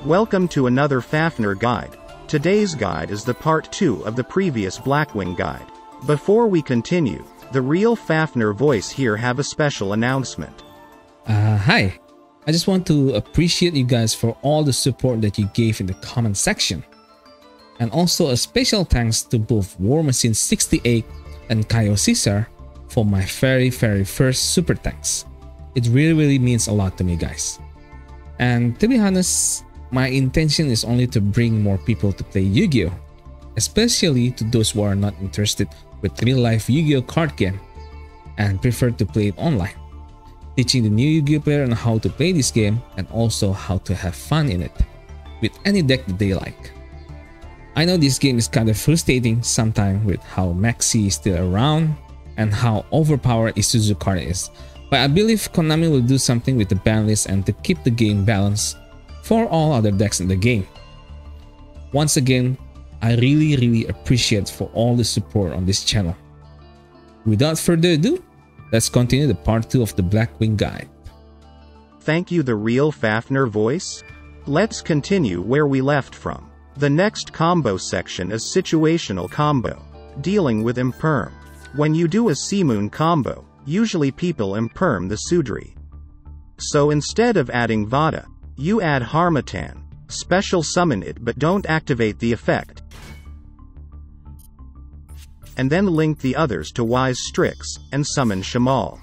Welcome to another FafNir guide. Today's guide is the part 2 of the previous Blackwing guide. Before we continue, the real FafNir voice here have a special announcement. Hi. I just want to appreciate you guys for all the support that you gave in the comment section. And also a special thanks to both War Machine 68 and Kaio Caesar for my very first super thanks. It really means a lot to me, guys. And to be honest, my intention is only to bring more people to play Yu-Gi-Oh! Especially to those who are not interested with real-life Yu-Gi-Oh! Card game and prefer to play it online. Teaching the new Yu-Gi-Oh! Player on how to play this game and also how to have fun in it with any deck that they like. I know this game is kind of frustrating sometimes with how Maxi is still around and how overpowered Ishizu card is, but I believe Konami will do something with the ban list and to keep the game balanced for all other decks in the game. Once again, I really appreciate for all the support on this channel. Without further ado, let's continue the part 2 of the Blackwing guide. Thank you, the real FafNir voice. Let's continue where we left from. The next combo section is Situational Combo, dealing with Imperm. When you do a Seamoon combo, usually people Imperm the Sudri. So instead of adding Vata, you add Harmattan, special summon it but don't activate the effect. And then link the others to Wise Strix, and summon Shamal.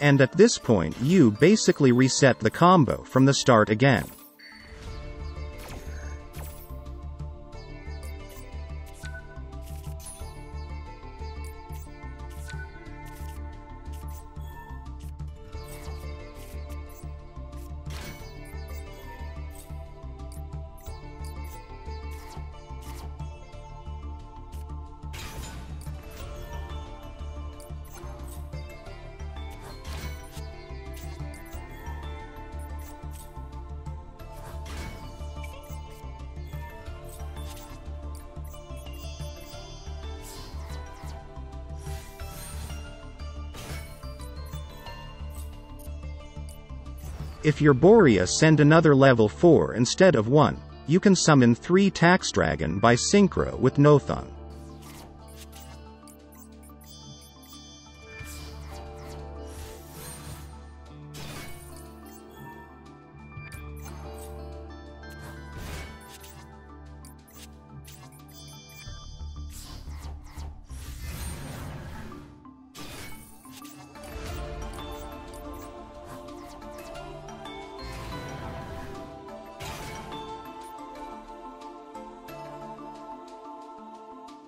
And at this point you basically reset the combo from the start again. If your Borea send another level 4 instead of 1, you can summon 3 Tax Dragon by Synchro with Nothon.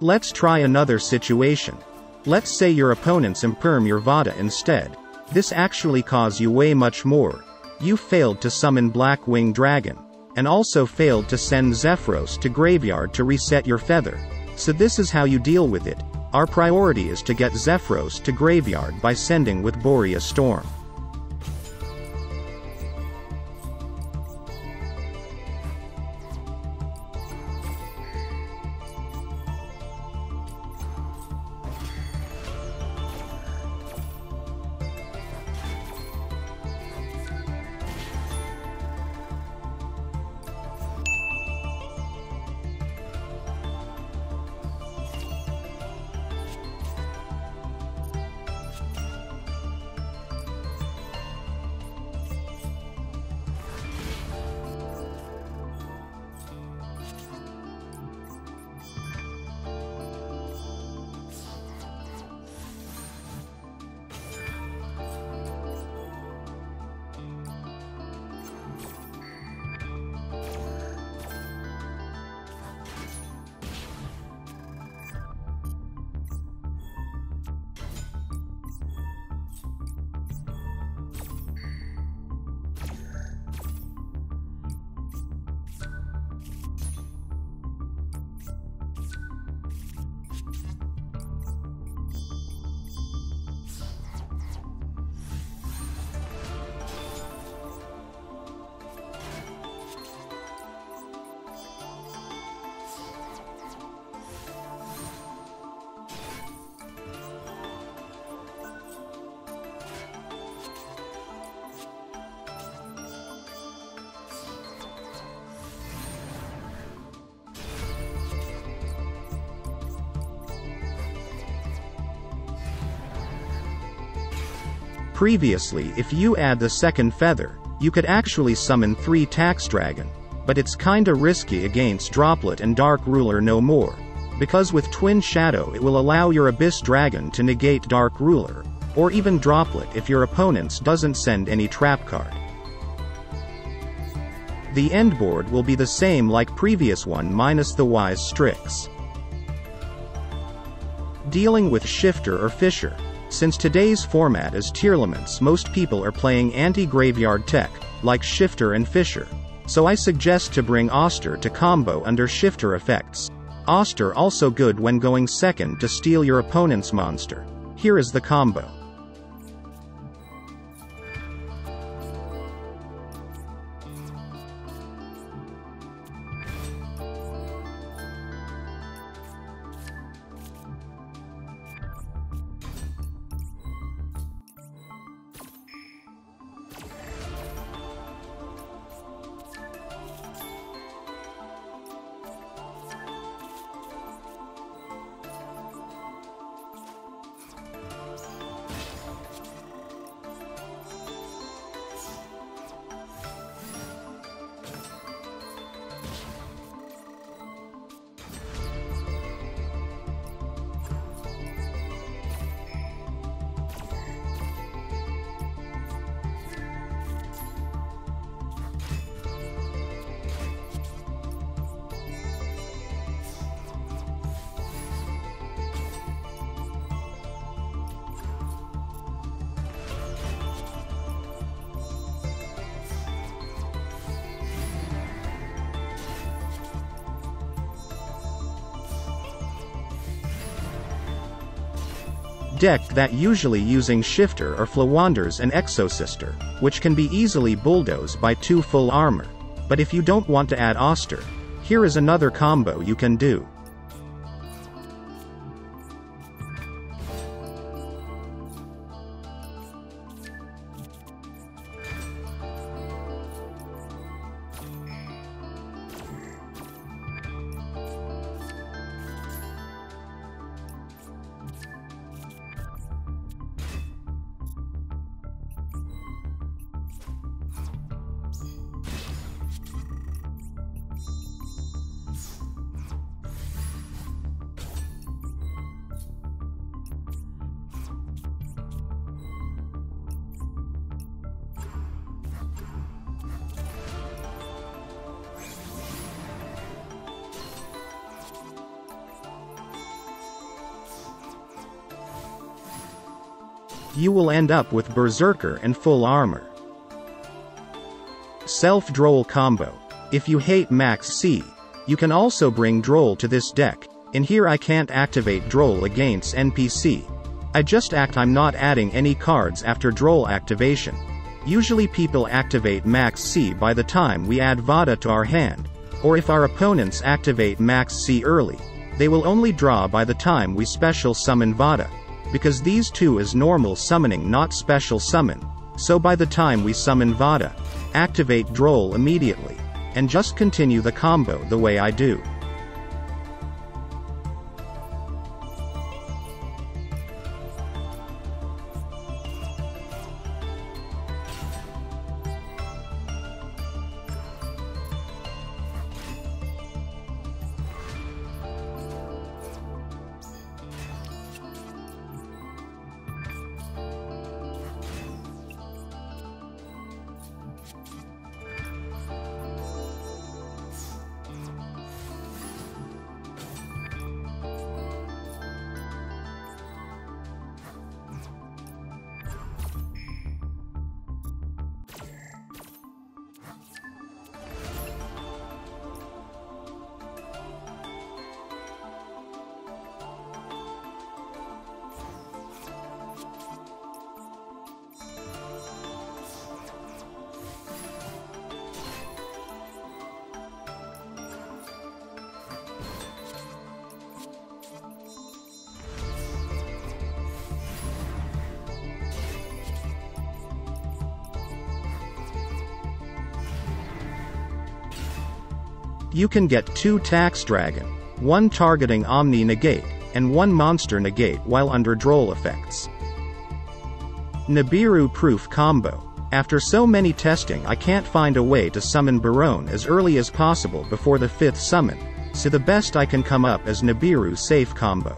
Let's try another situation. Let's say your opponents Imperm your Vata instead. This actually cause you way much more. You failed to summon Blackwing Dragon, and also failed to send Zephyros to graveyard to reset your feather. So this is how you deal with it. Our priority is to get Zephyros to graveyard by sending with Borea Storm. Previously, if you add the second feather, you could actually summon 3 Tax Dragon, but it's kinda risky against Droplet and Dark Ruler no more, because with Twin Shadow it will allow your Abyss Dragon to negate Dark Ruler, or even Droplet if your opponents doesn't send any trap card. The end board will be the same like previous one minus the Wise Strix. Dealing with Shifter or Fissure. Since today's format is Tearlaments, most people are playing anti-graveyard tech, like Shifter and Fissure, so I suggest to bring Auster to combo under Shifter effects. Auster also good when going second to steal your opponent's monster. Here is the combo. Deck that usually using Shifter or Flawanders and Exosister, which can be easily bulldozed by 2 full armor. But if you don't want to add Auster, here is another combo you can do. You will end up with Berserker and full armor. Self-Droll combo. If you hate Max C, you can also bring Droll to this deck. In here I can't activate Droll against NPC. I'm not adding any cards after Droll activation. Usually people activate Max C by the time we add Vata to our hand, or if our opponents activate Max C early, they will only draw by the time we special summon Vata. Because these two is normal summoning, not special summon, so by the time we summon Vata, activate Droll immediately, and just continue the combo the way I do. You can get 2 Tax Dragon, 1 targeting Omni Negate, and 1 Monster Negate while under Droll effects. Nibiru proof combo. After so many testing, I can't find a way to summon Baronne as early as possible before the 5th summon, so the best I can come up is Nibiru safe combo.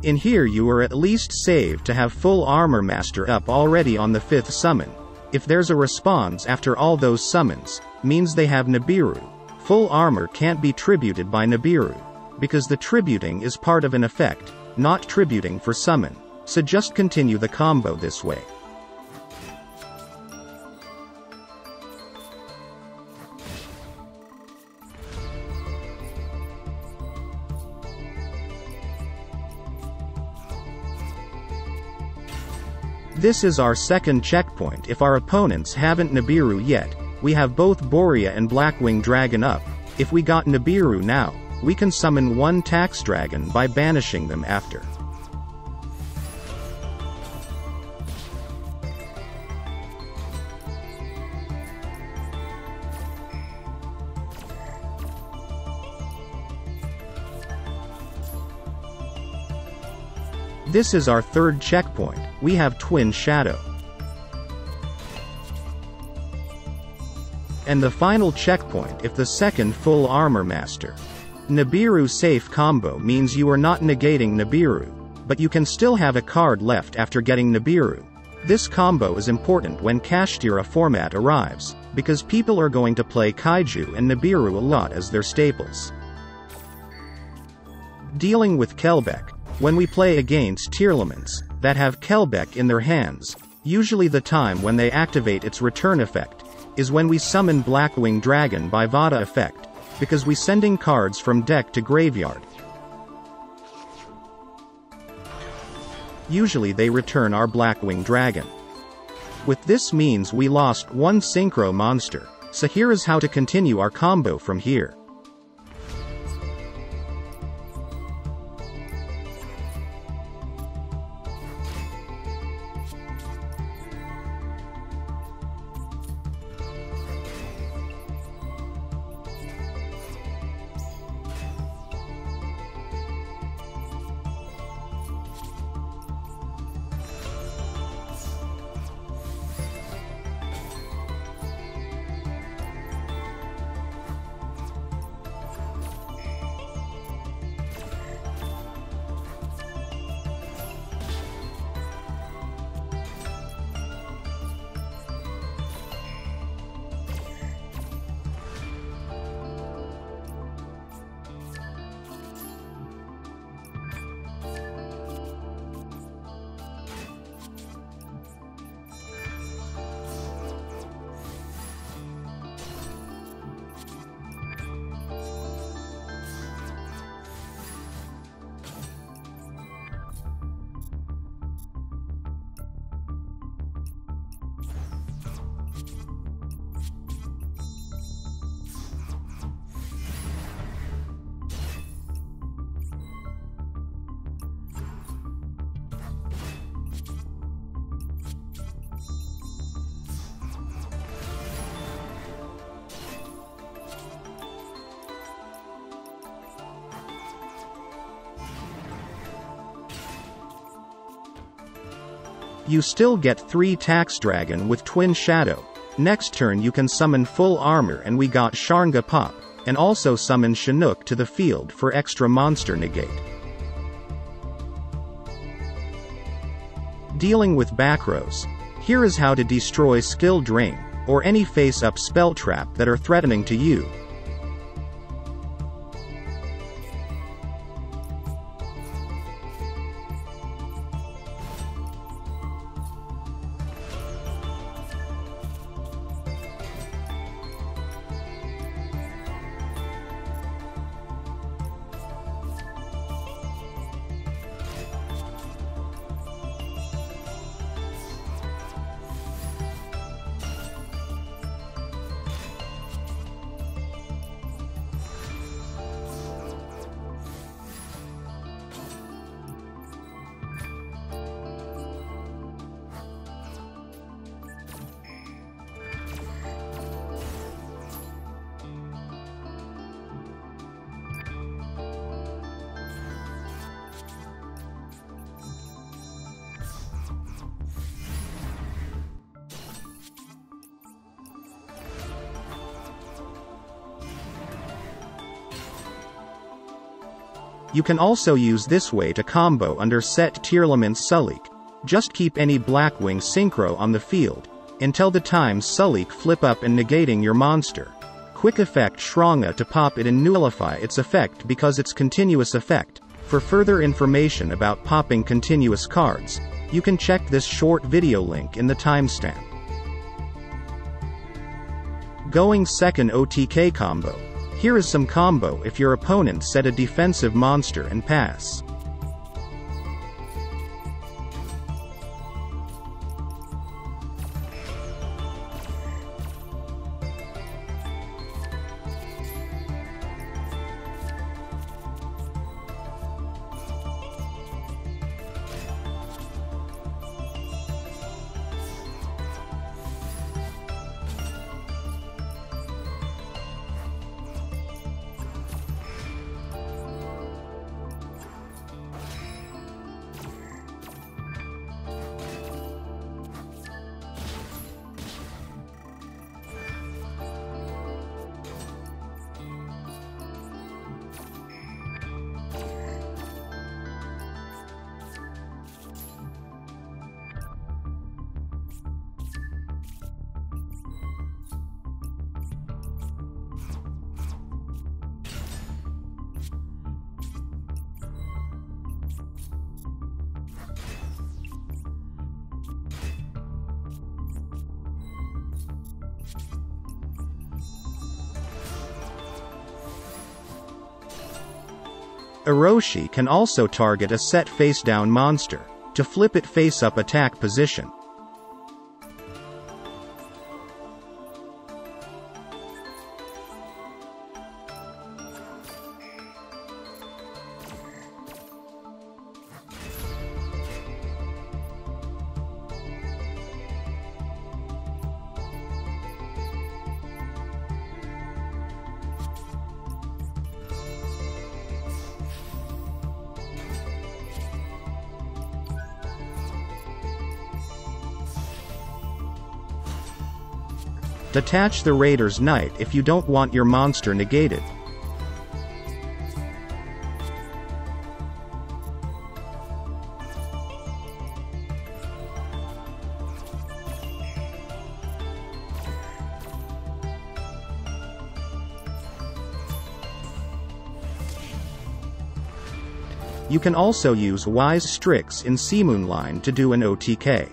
In here you are at least saved to have full armor master up already on the 5th summon. If there's a response after all those summons, means they have Nibiru. Full armor can't be tributed by Nibiru, because the tributing is part of an effect, not tributing for summon, so just continue the combo this way. This is our second checkpoint. If our opponents haven't Nibiru yet, we have both Borea and Blackwing Dragon up. If we got Nibiru now, we can summon one Tax Dragon by banishing them after. This is our third checkpoint. We have Twin Shadow. And the final checkpoint if the second full armor master. Nibiru safe combo means you are not negating Nibiru, but you can still have a card left after getting Nibiru. This combo is important when Kashtira format arrives, because people are going to play Kaiju and Nibiru a lot as their staples. Dealing with Kelbek. When we play against Tearlaments that have Kelbek in their hands, usually the time when they activate its return effect is when we summon Blackwing Dragon by Vata effect, because we sending cards from deck to graveyard. Usually they return our Blackwing Dragon. With this means we lost one synchro monster, so here is how to continue our combo from here. You still get 3 Tax Dragon with Twin Shadow. Next turn you can summon full armor and we got Sharnga Pop, and also summon Chinook to the field for extra monster negate. Dealing with backrows. Here is how to destroy Skill Drain, or any face-up spell trap that are threatening to you. You can also use this way to combo under set Tearlaments Sulik. Just keep any Blackwing synchro on the field, until the time Sulik flip up and negating your monster. Quick effect Shranga to pop it and nullify its effect because it's continuous effect. For further information about popping continuous cards, you can check this short video link in the timestamp. Going second OTK combo. Here is some combo if your opponent set a defensive monster and pass. Orochi can also target a set face-down monster, to flip it face-up attack position. Detach the Raider's Knight if you don't want your monster negated. You can also use Wise Strix in Seamoon line to do an OTK.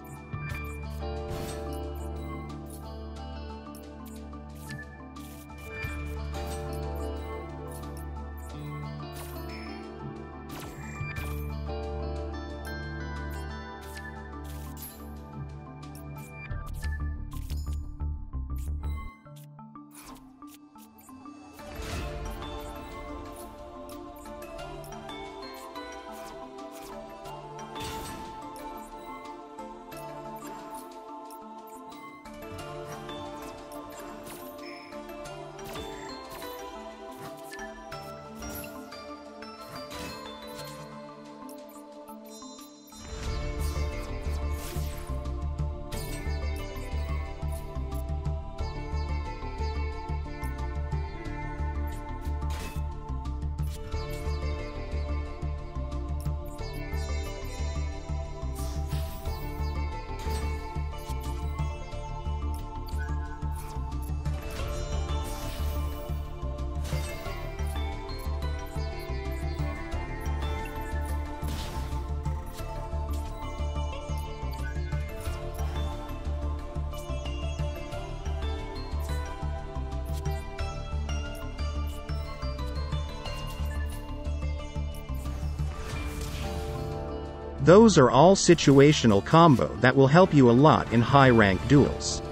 Those are all situational combo that will help you a lot in high-rank duels.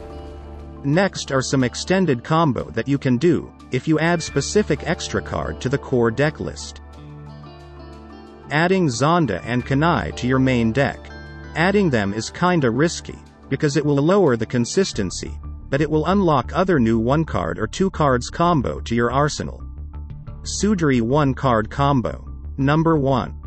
Next are some extended combo that you can do, if you add specific extra card to the core deck list. Adding Zonda and Kunai to your main deck. Adding them is kinda risky, because it will lower the consistency, but it will unlock other new 1-card or 2 cards combo to your arsenal. Sudri 1-card combo. Number 1.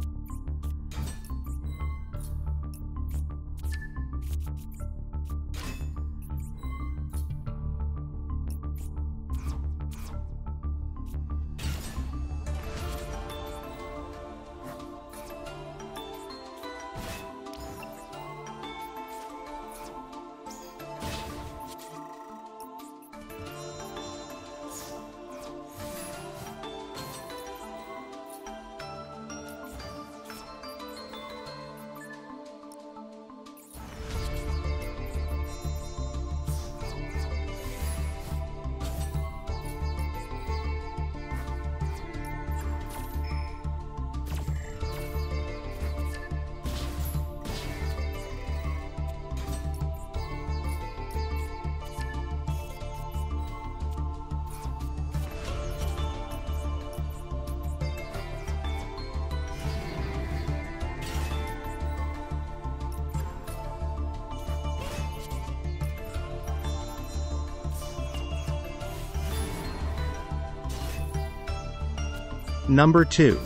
Number 2.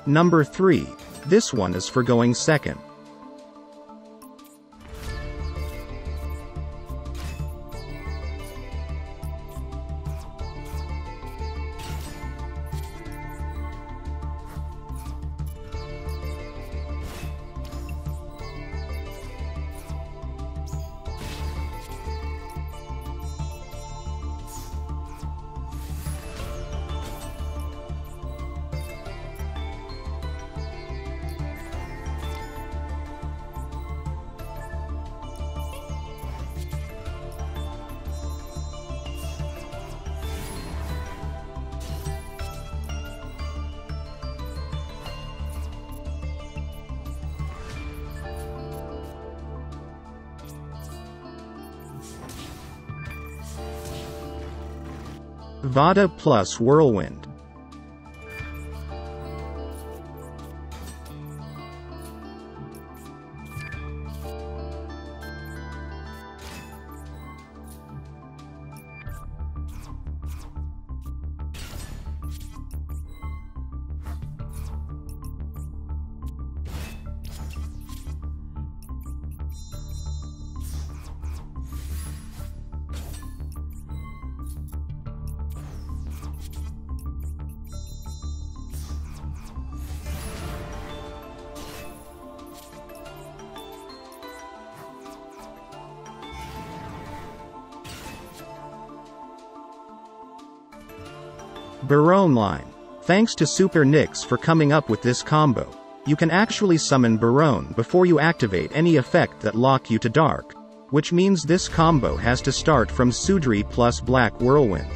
Number 3. This one is for going second. Vata plus Whirlwind. Baronne line. Thanks to Super Nyx for coming up with this combo. You can actually summon Baronne before you activate any effect that lock you to dark, which means this combo has to start from Sudri plus Black Whirlwind.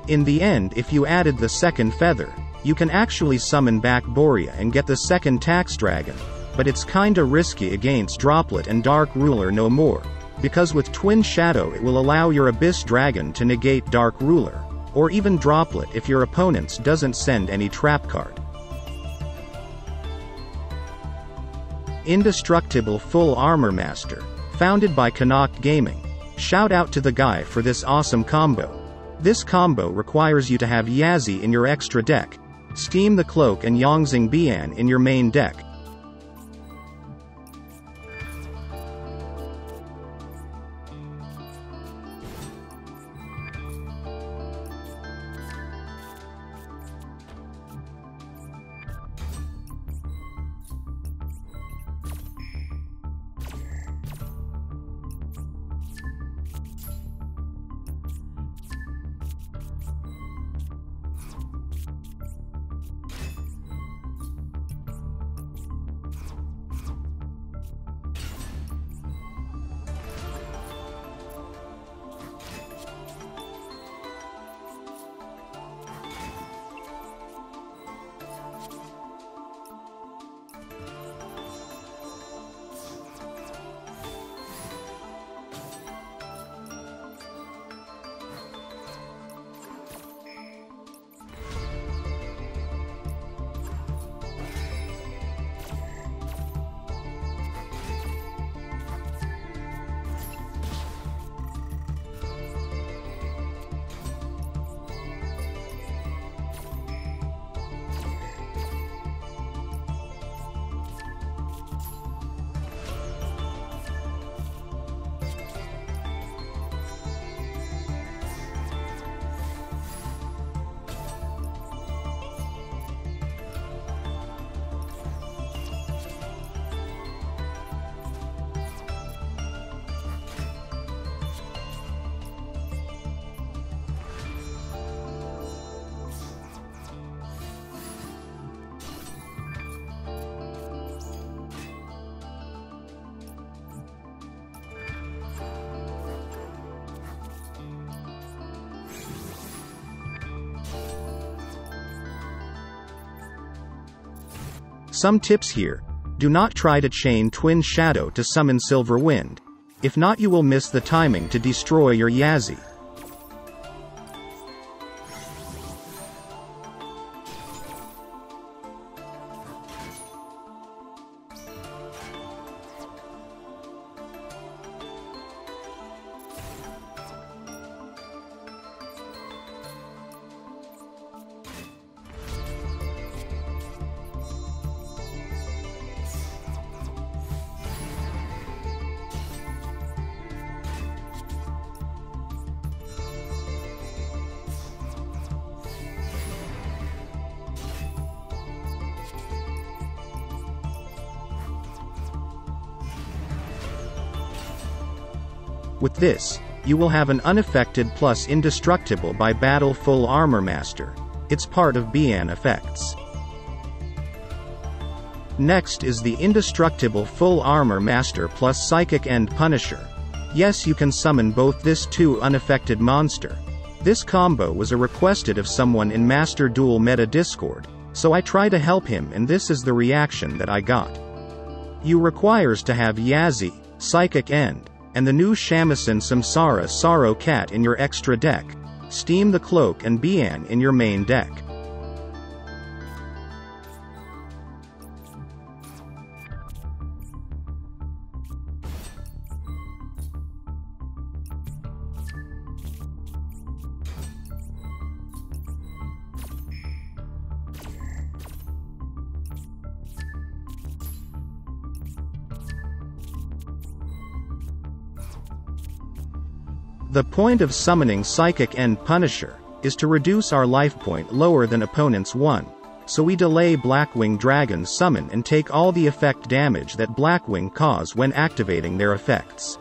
In the end, if you added the second feather, you can actually summon back Borea and get the second tax dragon, but it's kinda risky against Droplet and Dark Ruler no more, because with Twin Shadow it will allow your Abyss Dragon to negate Dark Ruler, or even Droplet if your opponents doesn't send any trap card. Indestructible Full Armor Master, founded by Canuck Gaming. Shout out to the guy for this awesome combo. This combo requires you to have Yazzie in your extra deck, Steam the Cloak and Yongxing Bian in your main deck. Some tips here. Do not try to chain Twin Shadow to summon Silver Wind. If not, you will miss the timing to destroy your Yazi. With this, you will have an unaffected plus indestructible by battle full armor master. It's part of Bian effects. Next is the indestructible full armor master plus psychic end punisher. Yes, you can summon both this two unaffected monster. This combo was a requested of someone in masterduel meta Discord, so I try to help him, and this is the reaction that I got. You requires to have Yazi, psychic end, and the new Shamisen Samsara Sorrow Cat in your extra deck. Steam the Cloak and Bian in your main deck. The point of summoning Psychic End Punisher is to reduce our life point lower than opponent's 1, so we delay Blackwing Dragon's summon and take all the effect damage that Blackwing cause when activating their effects.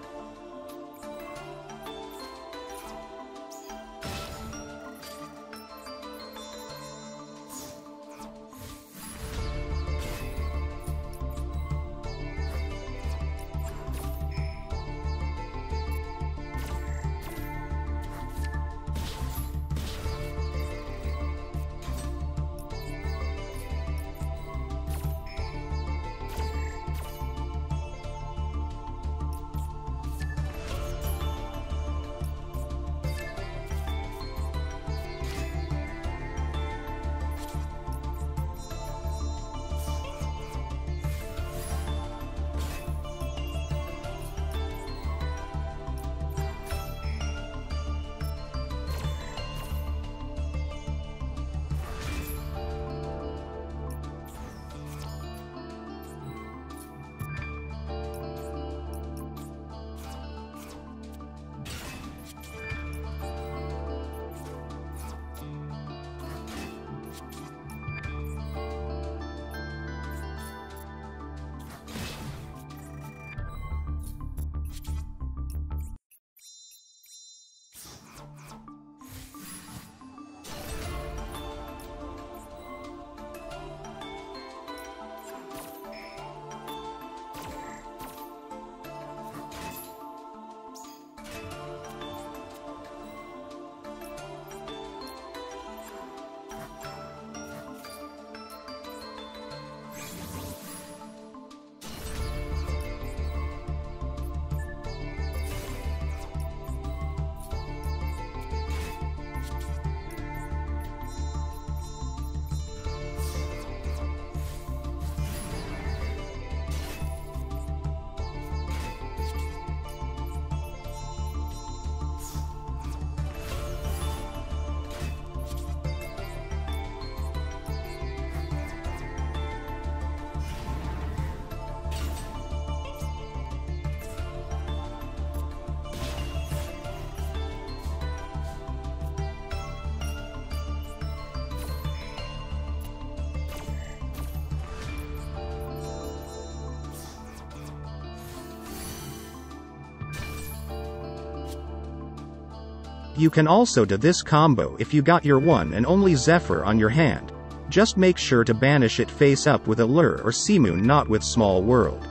You can also do this combo if you got your one and only Zephyr on your hand. Just make sure to banish it face up with a lure or Seamoon, not with Small World.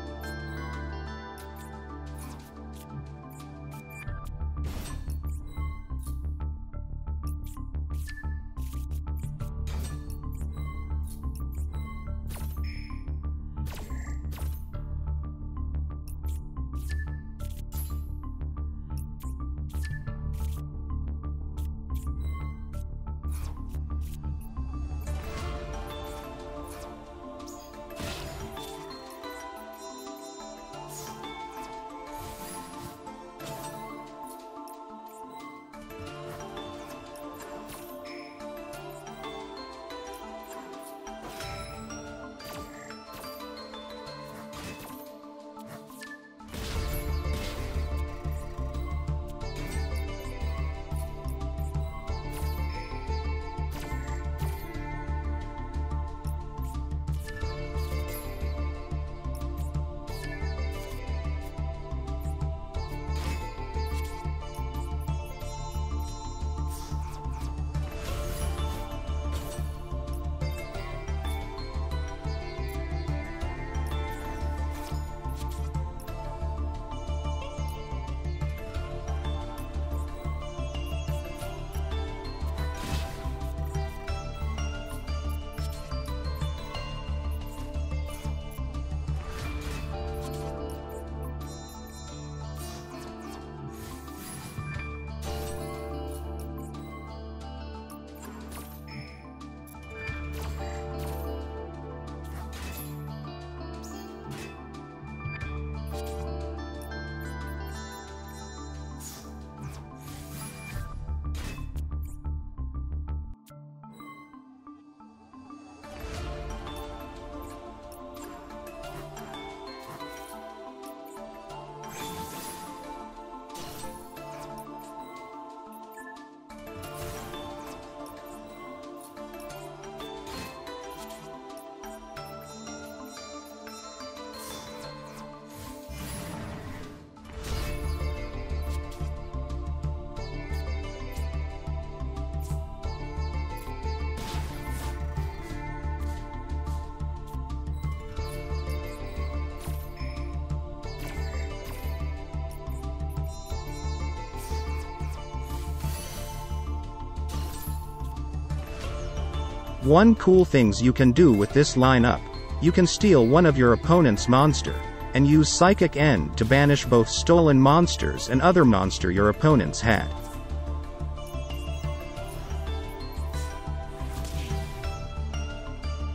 One cool things you can do with this lineup, you can steal one of your opponent's monster, and use Psychic End to banish both stolen monsters and other monster your opponents had.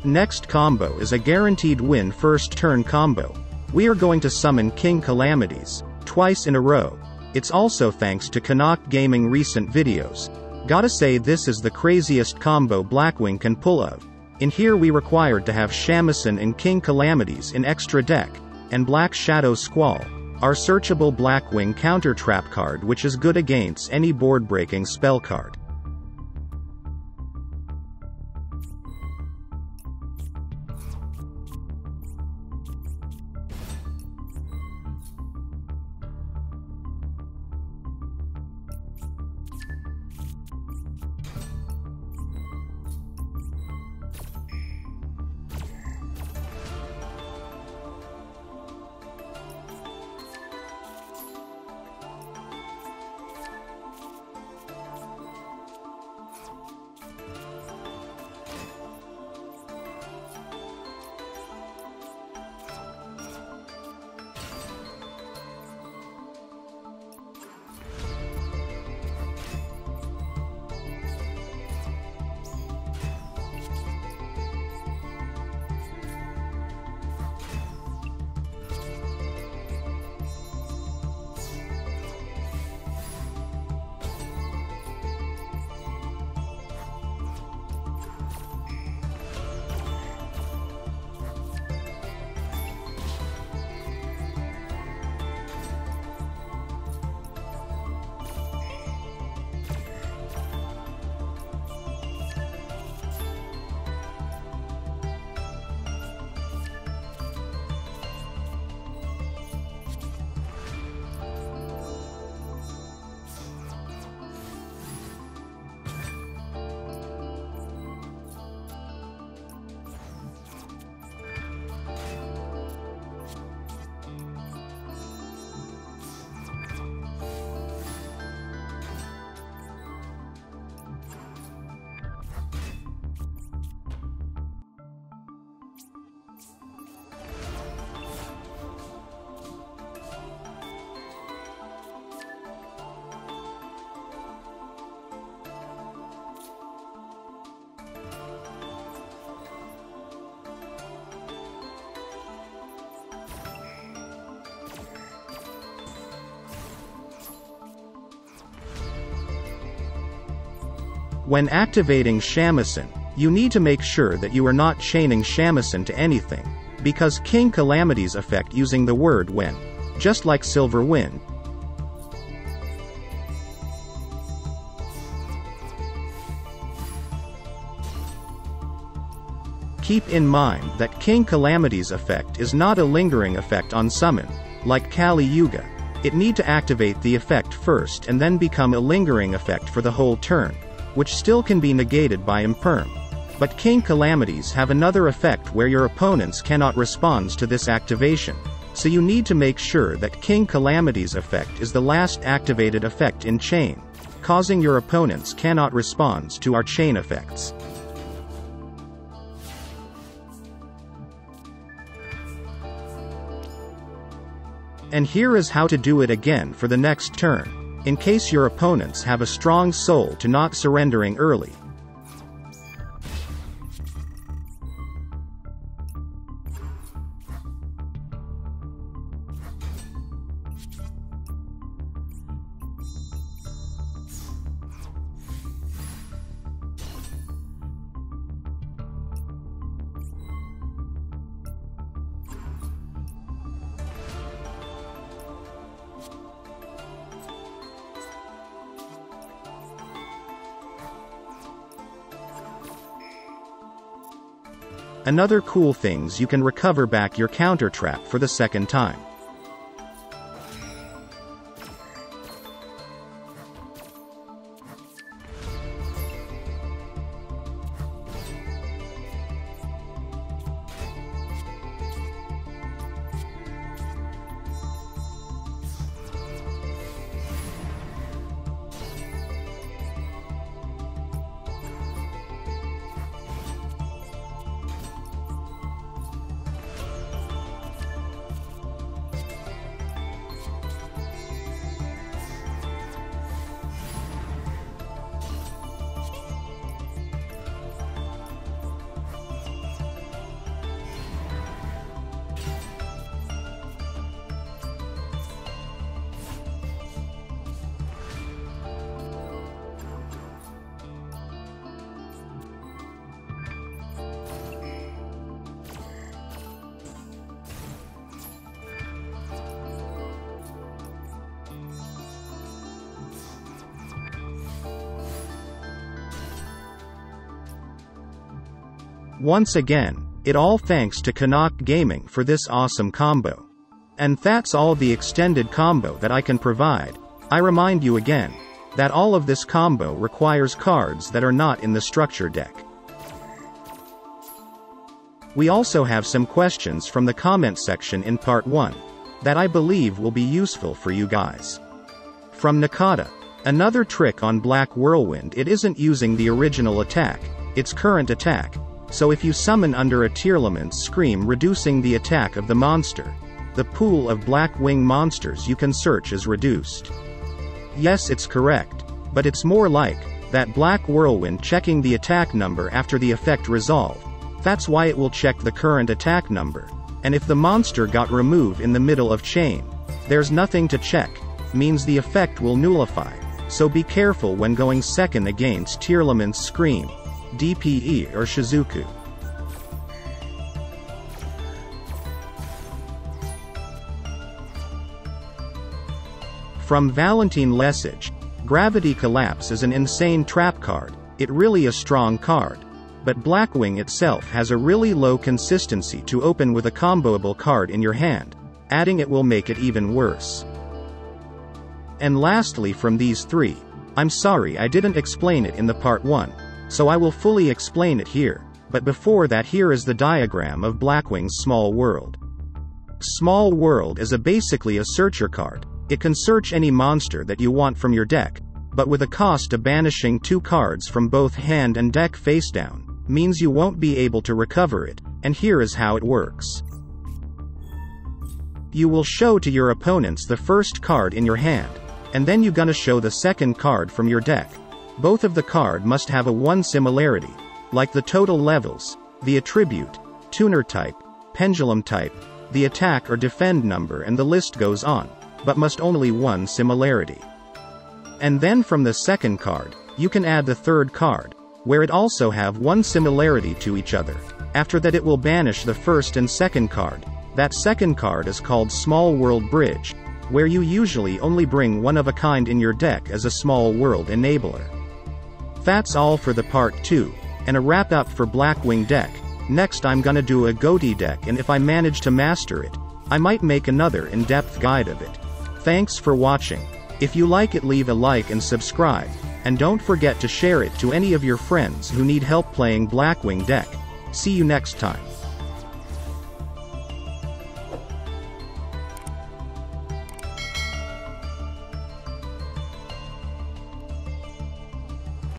Next combo is a guaranteed win first turn combo. We are going to summon King Calamities, twice in a row. It's also thanks to Canuck Gaming recent videos. Gotta say this is the craziest combo Blackwing can pull of. In here we required to have Shamisen and King Calamities in extra deck, and Black Shadow Squall, our searchable Blackwing counter trap card which is good against any board breaking spell card. When activating Shamisen, you need to make sure that you are not chaining Shamisen to anything, because King Calamity's effect using the word when, just like Silver Wind. Keep in mind that King Calamity's effect is not a lingering effect on summon, like Kali Yuga. It need to activate the effect first and then become a lingering effect for the whole turn, which still can be negated by Imperm. But King Calamities have another effect where your opponents cannot respond to this activation, so you need to make sure that King Calamity's effect is the last activated effect in chain, causing your opponents cannot respond to our chain effects. And here is how to do it again for the next turn, in case your opponents have a strong soul to not surrendering early. Another cool things you can recover back your counter trap for the second time. Once again, it all thanks to Canuck Gaming for this awesome combo. And that's all the extended combo that I can provide. I remind you again, that all of this combo requires cards that are not in the structure deck. We also have some questions from the comment section in part 1, that I believe will be useful for you guys. From Nakata, another trick on Black Whirlwind, it isn't using the original attack, its current attack. So if you summon under a Tearlaments Scream reducing the attack of the monster, the pool of Blackwing monsters you can search is reduced. Yes, it's correct, but it's more like that Black Whirlwind checking the attack number after the effect resolved. That's why it will check the current attack number, and if the monster got removed in the middle of chain, there's nothing to check, means the effect will nullify, so be careful when going second against Tearlaments Scream, DPE or Shizuku. From Valentine Lesage, Gravity Collapse is an insane trap card, it really a strong card, but Blackwing itself has a really low consistency to open with a comboable card in your hand, adding it will make it even worse. And lastly from these three, I'm sorry I didn't explain it in the part 1. So I will fully explain it here, but before that here is the diagram of Blackwing's Small World. Small World is basically a searcher card. It can search any monster that you want from your deck, but with a cost of banishing 2 cards from both hand and deck face down, means you won't be able to recover it, and here is how it works. You will show to your opponents the first card in your hand, and then you gonna show the second card from your deck. Both of the card must have a 1 similarity, like the total levels, the attribute, tuner type, pendulum type, the attack or defend number, and the list goes on, but must only 1 similarity. And then from the second card, you can add the third card, where it also have one similarity to each other. After that it will banish the first and second card. That second card is called Small World Bridge, where you usually only bring one of a kind in your deck as a small world enabler. That's all for the part 2, and a wrap up for Blackwing deck. Next I'm gonna do a GOTY deck, and if I manage to master it, I might make another in-depth guide of it. Thanks for watching. If you like it, leave a like and subscribe, and don't forget to share it to any of your friends who need help playing Blackwing deck. See you next time.